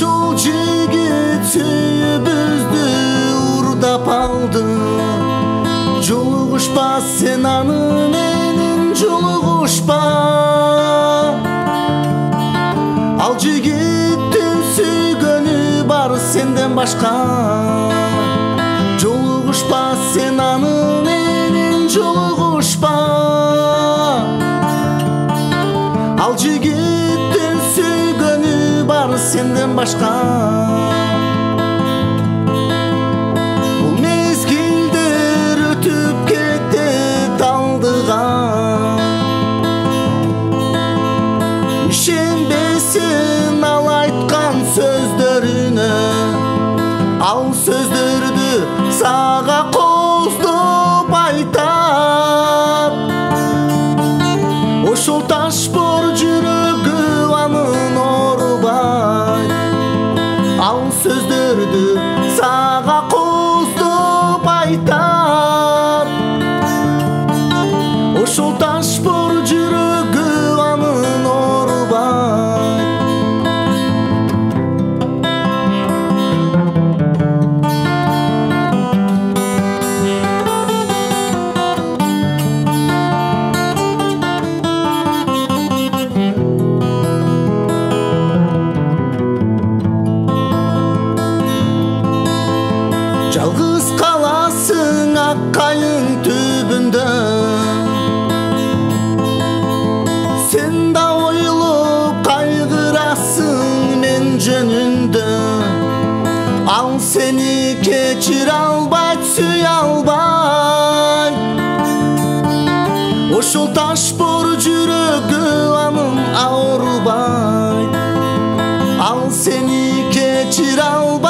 ошол жигит сүйүүбүздү уурдап алды. Жолугушпа сен аны менен, жолугушпа. Ал жигиттин сүйгөнү бар сенден башка. Жолугушпа сен аны менен, жолугушпа. Ал жигиттин сүйгөнү бар сенден башка. Бул мезгилдер өтүп кетет алдыга. Ишенбесин ал айткан сөздөрүнө. Ал сөздөрдү сага коздоп айтат. Ошол ташбор жүрөгү анын оорубайт. Ал сөздөрдү сага коздоп айтат. Ошол ташбор жүрөгү анын оорубайт. Жалгыз каласың ак кайың түбүндө. Сен да ойлоп кайгырасың мен жөнүндө. Ал сени кечире албайт, сүйө албайт. Ошол ташбор жүрөгү анын аурубайт. Ал сени кечире албайт.